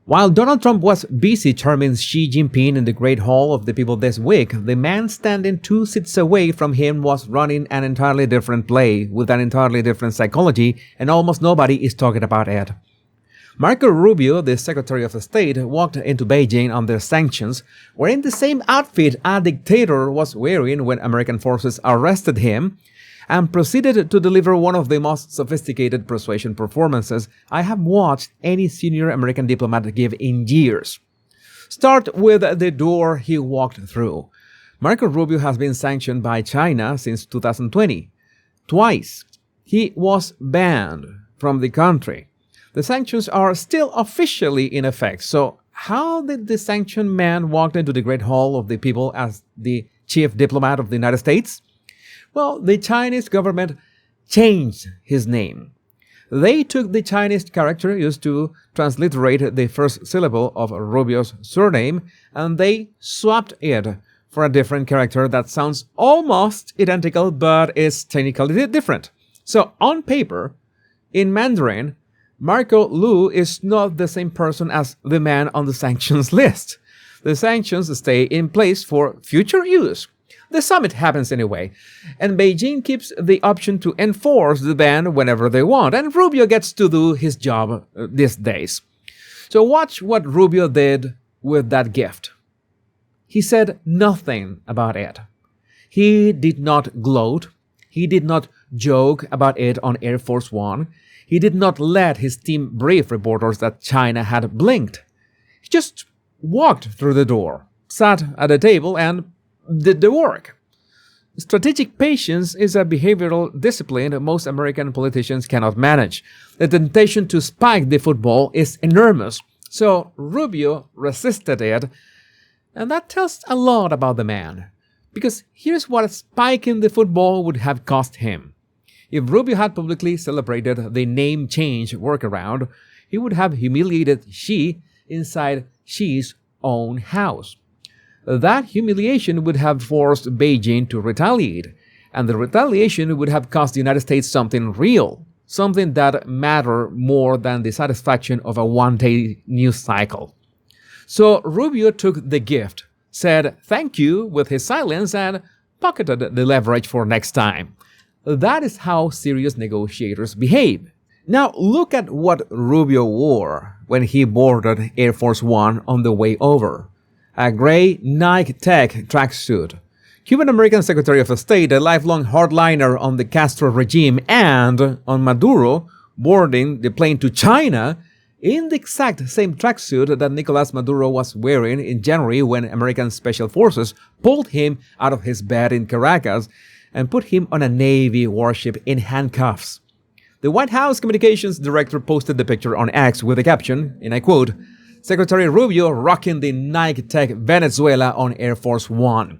While Donald Trump was busy charming Xi Jinping in the Great Hall of the People this week, the man standing 2 seats away from him was running an entirely different play with an entirely different psychology, and almost nobody is talking about it. Marco Rubio, the Secretary of State, walked into Beijing under sanctions, wearing the same outfit a dictator was wearing when American forces arrested him, and proceeded to deliver one of the most sophisticated persuasion performances I have watched any senior American diplomat give in years. Start with the door he walked through. Marco Rubio has been sanctioned by China since 2020. Twice. He was banned from the country. The sanctions are still officially in effect, so how did the sanctioned man walk into the Great Hall of the People as the chief diplomat of the United States? Well, the Chinese government changed his name. They took the Chinese character used to transliterate the first syllable of Rubio's surname, and they swapped it for a different character that sounds almost identical but is technically different. So, on paper, in Mandarin, Marco Lu is not the same person as the man on the sanctions list. The sanctions stay in place for future use. The summit happens anyway, and Beijing keeps the option to enforce the ban whenever they want, and Rubio gets to do his job these days. So watch what Rubio did with that gift. He said nothing about it. He did not gloat. He did not joke about it on Air Force One. He did not let his team brief reporters that China had blinked. He just walked through the door, sat at a table, and did the work. Strategic patience is a behavioral discipline most American politicians cannot manage. The temptation to spike the football is enormous, so Rubio resisted it, and that tells a lot about the man. Because here's what spiking the football would have cost him. If Rubio had publicly celebrated the name change workaround, he would have humiliated Xi inside Xi's own house. That humiliation would have forced Beijing to retaliate, and the retaliation would have cost the United States something real, something that mattered more than the satisfaction of a one-day news cycle. So Rubio took the gift, said thank you with his silence, and pocketed the leverage for next time. That is how serious negotiators behave. Now look at what Rubio wore when he boarded Air Force One on the way over. A gray Nike Tech tracksuit. Cuban-American Secretary of State, a lifelong hardliner on the Castro regime and on Maduro, boarding the plane to China in the exact same tracksuit that Nicolas Maduro was wearing in January when American Special Forces pulled him out of his bed in Caracas and put him on a Navy warship in handcuffs. The White House Communications Director posted the picture on X with the caption, and I quote, Secretary Rubio rocking the Nike Tech Venezuela on Air Force One.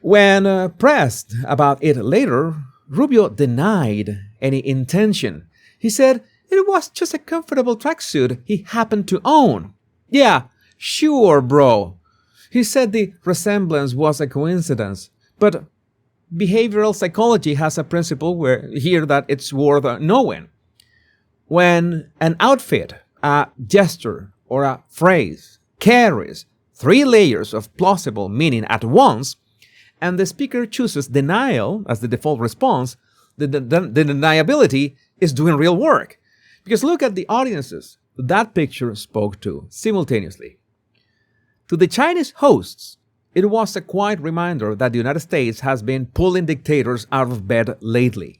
When pressed about it later, Rubio denied any intention. He said it was just a comfortable tracksuit he happened to own. Yeah, sure, bro. He said the resemblance was a coincidence, but behavioral psychology has a principle here that it's worth knowing. When an outfit, a gesture, or a phrase carries 3 layers of plausible meaning at once, and the speaker chooses denial as the default response, the deniability is doing real work. Because look at the audiences that picture spoke to simultaneously. To the Chinese hosts, it was a quiet reminder that the United States has been pulling dictators out of bed lately.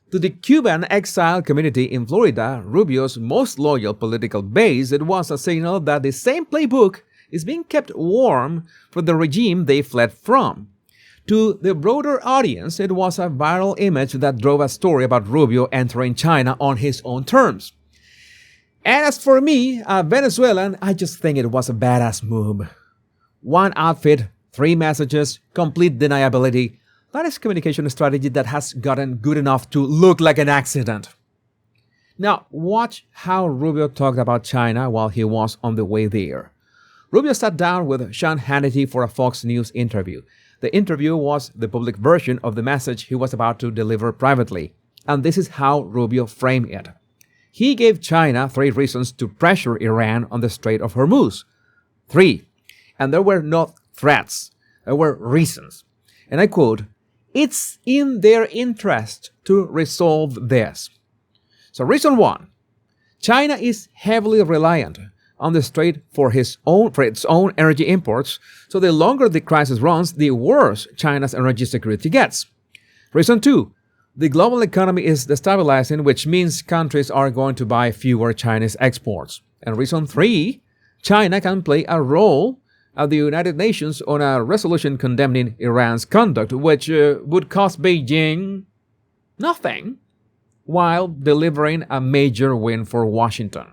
To the Cuban exile community in Florida, Rubio's most loyal political base, it was a signal that the same playbook is being kept warm for the regime they fled from. To the broader audience, it was a viral image that drove a story about Rubio entering China on his own terms. And as for me, a Venezuelan, I just think it was a badass move. 1 outfit, 3 messages, complete deniability. That is communication strategy that has gotten good enough to look like an accident. Now, watch how Rubio talked about China while he was on the way there. Rubio sat down with Sean Hannity for a Fox News interview. The interview was the public version of the message he was about to deliver privately. And this is how Rubio framed it. He gave China 3 reasons to pressure Iran on the Strait of Hormuz. 3. And there were not threats, there were reasons. And I quote, "It's in their interest to resolve this." So reason 1, China is heavily reliant on the strait for its own energy imports, so the longer the crisis runs, the worse China's energy security gets. Reason 2, the global economy is destabilizing, which means countries are going to buy fewer Chinese exports. And reason 3, China can play a role at the United Nations on a resolution condemning Iran's conduct, which would cost Beijing nothing, while delivering a major win for Washington.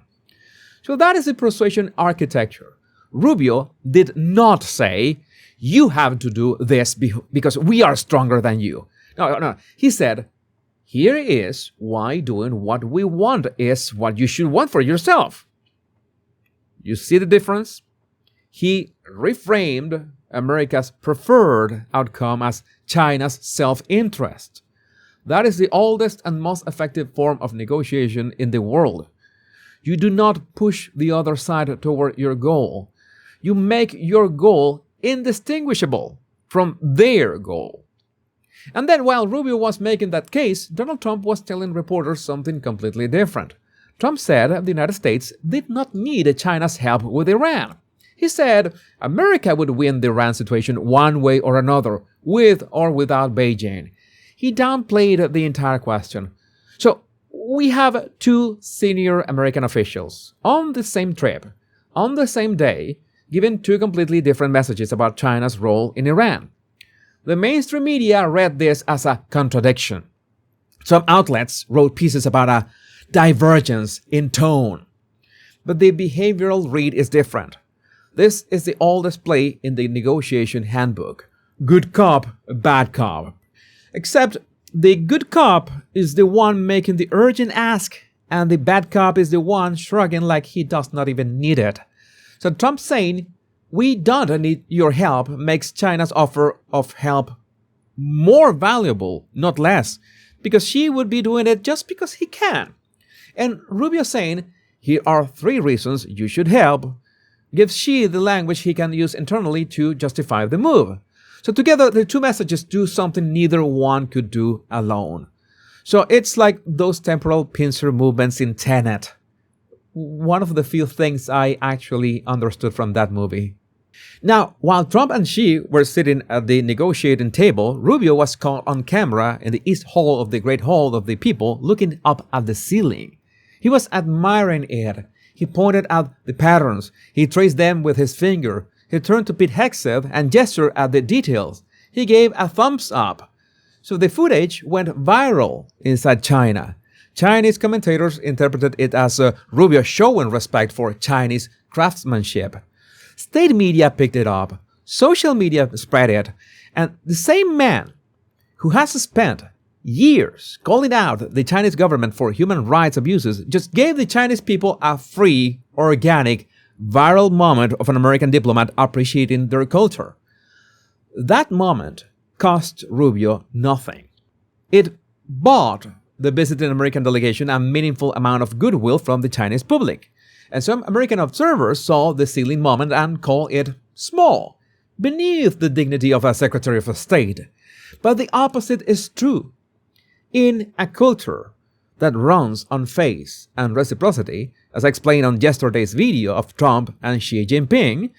So that is the persuasion architecture. Rubio did not say, "You have to do this because we are stronger than you." No. He said, "Here is why doing what we want is what you should want for yourself." You see the difference? He reframed America's preferred outcome as China's self-interest. That is the oldest and most effective form of negotiation in the world. You do not push the other side toward your goal. You make your goal indistinguishable from their goal. And then while Rubio was making that case, Donald Trump was telling reporters something completely different. Trump said the United States did not need China's help with Iran. He said America would win the Iran situation one way or another, with or without Beijing. He downplayed the entire question. So we have 2 senior American officials on the same trip, on the same day, giving 2 completely different messages about China's role in Iran. The mainstream media read this as a contradiction. Some outlets wrote pieces about a divergence in tone. But the behavioral read is different. This is the oldest play in the negotiation handbook. Good cop, bad cop. Except the good cop is the one making the urgent ask, and the bad cop is the one shrugging like he does not even need it. So Trump saying, "We don't need your help," makes China's offer of help more valuable, not less, because she would be doing it just because he can. And Rubio saying, "Here are 3 reasons you should help," gives Xi the language he can use internally to justify the move. So together, the 2 messages do something neither one could do alone. So it's like those temporal pincer movements in Tenet. One of the few things I actually understood from that movie. Now, while Trump and Xi were sitting at the negotiating table, Rubio was caught on camera in the East Hall of the Great Hall of the People, looking up at the ceiling. He was admiring it. He pointed out the patterns. He traced them with his finger. He turned to Pete Hegseth and gestured at the details. He gave a thumbs up. So the footage went viral inside China. Chinese commentators interpreted it as Rubio showing respect for Chinese craftsmanship. State media picked it up. Social media spread it. And the same man who has spent years calling out the Chinese government for human rights abuses just gave the Chinese people a free, organic, viral moment of an American diplomat appreciating their culture. That moment cost Rubio nothing. It bought the visiting American delegation a meaningful amount of goodwill from the Chinese public. And some American observers saw the ceiling moment and called it small, beneath the dignity of a Secretary of State. But the opposite is true. In a culture that runs on faith and reciprocity, as I explained on yesterday's video of Trump and Xi Jinping,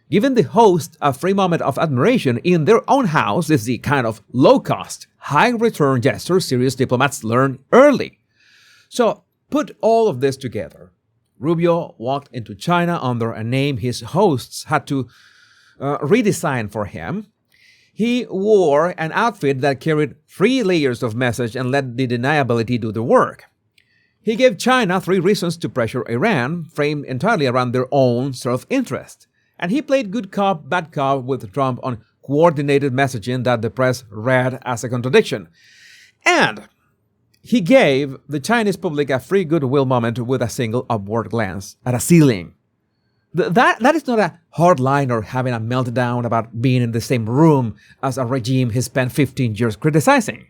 giving the host a free moment of admiration in their own house is the kind of low-cost, high-return gesture serious diplomats learn early. So put all of this together. Rubio walked into China under a name his hosts had to redesign for him. He wore an outfit that carried 3 layers of message and let the deniability do the work. He gave China 3 reasons to pressure Iran, framed entirely around their own self-interest. And he played good cop, bad cop with Trump on coordinated messaging that the press read as a contradiction. And he gave the Chinese public a free goodwill moment with a single upward glance at a ceiling. That is not a hardliner having a meltdown about being in the same room as a regime he spent 15 years criticizing.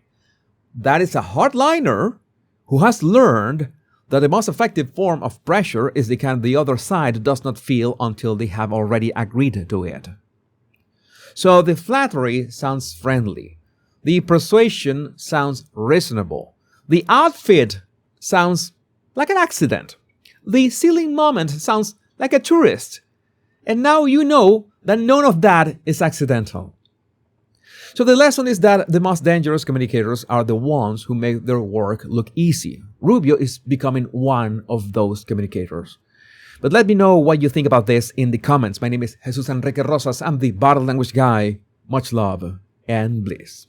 That is a hardliner who has learned that the most effective form of pressure is the kind the other side does not feel until they have already agreed to it. So the flattery sounds friendly. The persuasion sounds reasonable. The outfit sounds like an accident. The ceiling moment sounds like a tourist. And now you know that none of that is accidental. So the lesson is that the most dangerous communicators are the ones who make their work look easy. Rubio is becoming one of those communicators. But let me know what you think about this in the comments. My name is Jesus Enrique Rosas. I'm the Body Language Guy. Much love and bliss.